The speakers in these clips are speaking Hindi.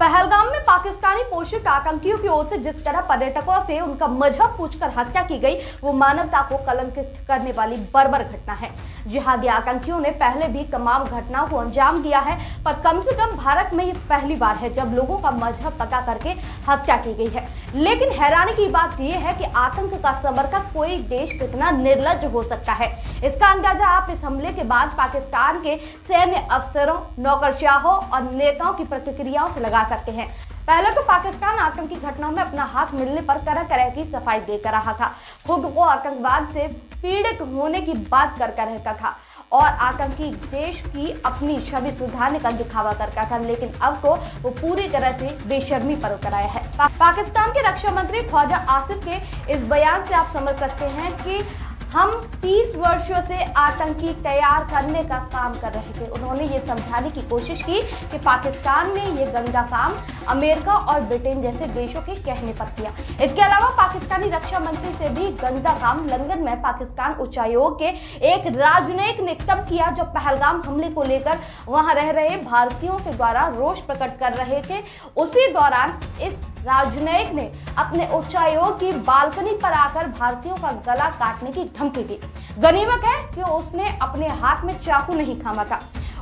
पहलगाम में पाकिस्तानी पोषक आतंकियों की ओर से जिस तरह पर्यटकों से उनका मजहब पूछकर हत्या की गई, वो मानवता को कलंकित करने वाली बर्बर घटना है। जिहादी आतंकियों ने पहले भी तमाम घटनाओं को अंजाम दिया है, पर कम से कम भारत में ये पहली बार है जब लोगों का मजहब पता करके हत्या की गई है। लेकिन हैरानी की बात यह है कि आतंक का समर्थक कोई देश कितना निर्लज्ज हो सकता है। इसका अंदाजा आप इस हमले के बाद पाकिस्तान के सैन्य अफसरों, नौकरशाहों और नेताओं की प्रतिक्रियाओं से लगा सकते हैं। पहले तो पाकिस्तान आतंकी घटनाओं में अपना हाथ मिलने पर तरह तरह की सफाई देकर रहा था, खुद को आतंकवाद से पीड़ित होने की बात करता रहता था और आतंकी देश की अपनी छवि सुधारने का दिखावा करता था। लेकिन अब तो वो पूरी तरह से बेशर्मी पर उतर आया है। पाकिस्तान के रक्षा मंत्री ख्वाजा आसिफ के इस बयान से आप समझ सकते हैं कि हम 30 वर्षों से आतंकी तैयार करने का काम कर रहे थे। उन्होंने ये समझाने की कोशिश की कि पाकिस्तान ने ये गंदा काम अमेरिका और ब्रिटेन जैसे देशों के कहने पर किया। इसके अलावा पाकिस्तानी रक्षा मंत्री से भी गंदा काम लंदन में पाकिस्तान उच्चायोग के एक राजनयिक ने तब किया जब पहलगाम हमले को लेकर वहां रह रहे भारतीयों के द्वारा रोष प्रकट कर रहे थे। उसी दौरान इस राजनयिक ने अपने उच्चायोग की बालकनी पर आकर भारतीयों का गला काटने की धमकी दी। गनीमत है कि उसने अपने हाथ में चाकू नहीं थामा था।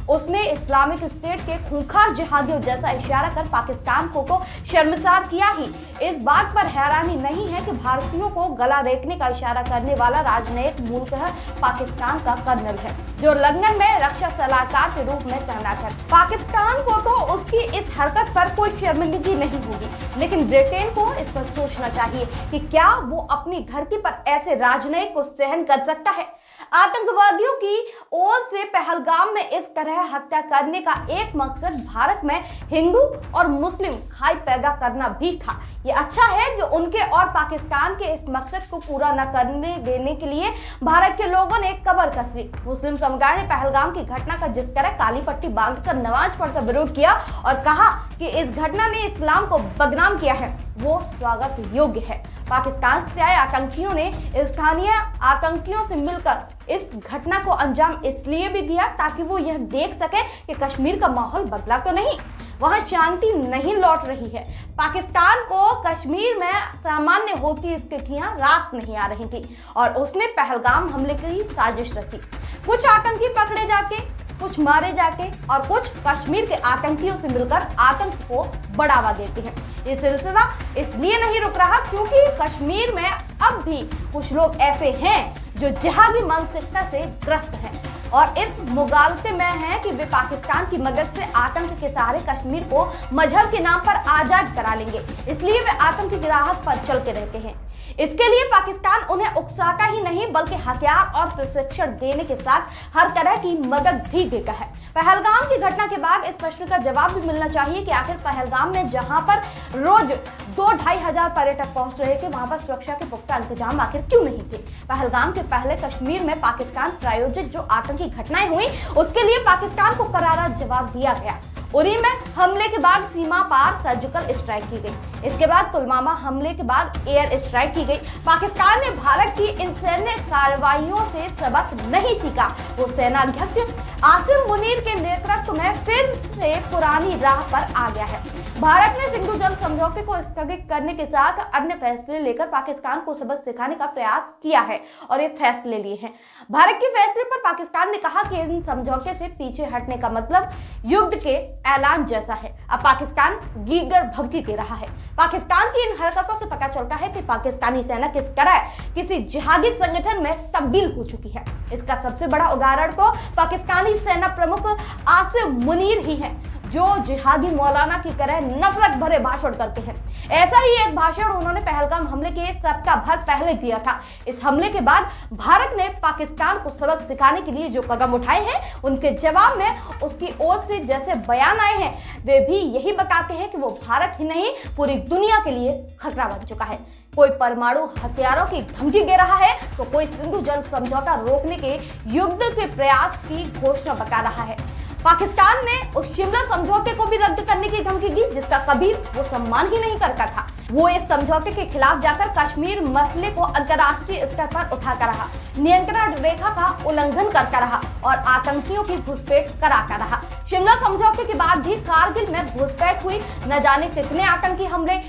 उसने इस्लामिक स्टेट के खूंखार जिहादियों जैसा इशारा कर पाकिस्तान को तो शर्मसार किया ही। इस बात पर हैरानी नहीं है कि भारतीयों को गला रेतने का इशारा करने वाला राजनयिक मूलतः पाकिस्तान का कर्नल है, जो लंदन में रक्षा सलाहकार के रूप में तैनात है। पाकिस्तान को तो उसकी इस हरकत पर कोई शर्मिंदगी नहीं होगी, लेकिन ब्रिटेन को इस पर सोचना चाहिए कि क्या वो अपनी धरती पर ऐसे राजनयिक को सहन कर सकता है। आतंकवादियों की ओर से पहलगाम में इस तरह हत्या करने का एक मकसद भारत में हिंदू और मुस्लिम खाई पैदा करना भी था। ये अच्छा है कि उनके और पाकिस्तान के इस मकसद को पूरा न करने देने के लिए भारत के लोगों ने कमर कस ली। मुस्लिम समुदाय ने पहलगाम की घटना का जिस तरह काली पट्टी बांधकर नमाज पढ़कर विरोध किया और कहा कि इस घटना ने इस्लाम को बदनाम किया है, वो स्वागत योग्य है। पाकिस्तान से आए आतंकियों ने स्थानीय आतंकियों से मिलकर इस घटना को अंजाम इसलिए भी दिया ताकि वो यह देख सके कि कश्मीर का माहौल बदला तो नहीं, वहां शांति नहीं लौट रही है। पाकिस्तान को कश्मीर में सामान्य होती स्थितियां रास नहीं आ रही थी और उसने पहलगाम हमले की साजिश रची। कुछ आतंकी पकड़े जाके, कुछ मारे जाके और कुछ कश्मीर के आतंकियों से मिलकर आतंक को बढ़ावा देते हैं। ये सिलसिला इसलिए नहीं रुक रहा क्योंकि कश्मीर में अब भी कुछ लोग ऐसे हैं जो जिहादी मानसिकता से ग्रस्त हैं और इस मुगालते में हैं कि वे पाकिस्तान की मदद से आतंक के सहारे कश्मीर को मजहब के नाम पर आजाद करा लेंगे, इसलिए वे आतंक की राह पर चलते रहते हैं। इसके लिए पाकिस्तान उन्हें उकसाता ही नहीं बल्कि हथियार और प्रशिक्षण देने के साथ हर तरह की मदद भी देता है। पहलगाम की घटना के बाद इस प्रश्न का जवाब भी मिलना चाहिए कि आखिर पहलगाम में जहां पर रोज 2-2.5 हजार पर्यटक पहुंच रहे थे, वहां पर सुरक्षा के पुख्ता इंतजाम आखिर क्यों नहीं थे। पहलगाम के पहले कश्मीर में पाकिस्तान प्रायोजित जो आतंकी घटनाएं हुई उसके लिए पाकिस्तान को करारा जवाब दिया गया। उरी में हमले के बाद सीमा पार सर्जिकल स्ट्राइक की गई। इसके बाद पुलवामा हमले के बाद एयर स्ट्राइक की गई। पाकिस्तान ने भारत की इन सैन्य कार्रवाइयों से सबक नहीं सीखा। वो सेनाध्यक्ष आसिम मुनीर के नेतृत्व में फिर से पुरानी राह पर आ गया है। भारत ने सिंधु जल समझौते को स्थगित करने के साथ अन्य फैसले लेकर पाकिस्तान को सबक सिखाने का प्रयास किया है और ये फैसले लिए हैं। भारत के फैसले पर पाकिस्तान ने कहा कि इन समझौते से पीछे हटने का मतलब युद्ध के ऐलान जैसा है। अब पाकिस्तान गीगर भभकी दे रहा है। पाकिस्तान की इन हरकतों से पता चलता है कि पाकिस्तानी सेना किस तरह किसी जिहादी संगठन में तब्दील हो चुकी है। इसका सबसे बड़ा उदाहरण तो पाकिस्तानी सेना प्रमुख आसिम मुनीर ही है, जो जिहादी मौलाना की तरह नफरत भरे भाषण करते हैं। ऐसा ही एक भाषण उन्होंने पहलगाम हमले के सप्ताह भर पहले दिया था। इस हमले के बाद भारत ने पाकिस्तान को सबक सिखाने के लिए जो कदम उठाए हैं, उनके जवाब में उसकी ओर से जैसे बयान आए हैं, वे भी यही बताते हैं कि वो भारत ही नहीं पूरी दुनिया के लिए खतरा बन चुका है। कोई परमाणु हथियारों की धमकी दे रहा है तो कोई सिंधु जल समझौता रोकने के युद्ध के प्रयास की घोषणा बता रहा है। पाकिस्तान ने उस शिमला समझौते को भी रद्द करने की धमकी दी जिसका कभी वो सम्मान ही नहीं करता था। वो इस समझौते के खिलाफ जाकर कश्मीर मसले को अंतर्राष्ट्रीय स्तर पर उठाकर रहा, नियंत्रण रेखा का उल्लंघन करता रहा और आतंकियों की घुसपैठ कराता रहा। शिमला समझौते के बाद भी कारगिल में घुसपैठ हुई, न जाने कितने आतंकी हमले।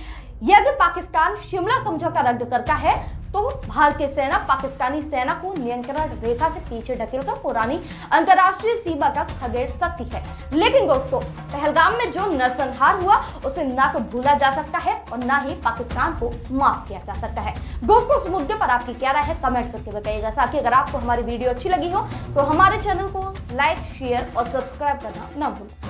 यदि पाकिस्तान शिमला समझौता रद्द करता है तो भारतीय सेना पाकिस्तानी सेना को नियंत्रण रेखा से पीछे ढकेलकर पुरानी अंतर्राष्ट्रीय सीमा तक खदेड़ सकती है। लेकिन दोस्तों, पहलगाम में जो नरसंहार हुआ उसे ना तो भूला जा सकता है और ना ही पाकिस्तान को माफ किया जा सकता है। दोस्तों, इस मुद्दे पर आपकी क्या राय है, कमेंट करके बताइएगा। साथ ही अगर आपको हमारी वीडियो अच्छी लगी हो तो हमारे चैनल को लाइक, शेयर और सब्सक्राइब करना ना भूलें।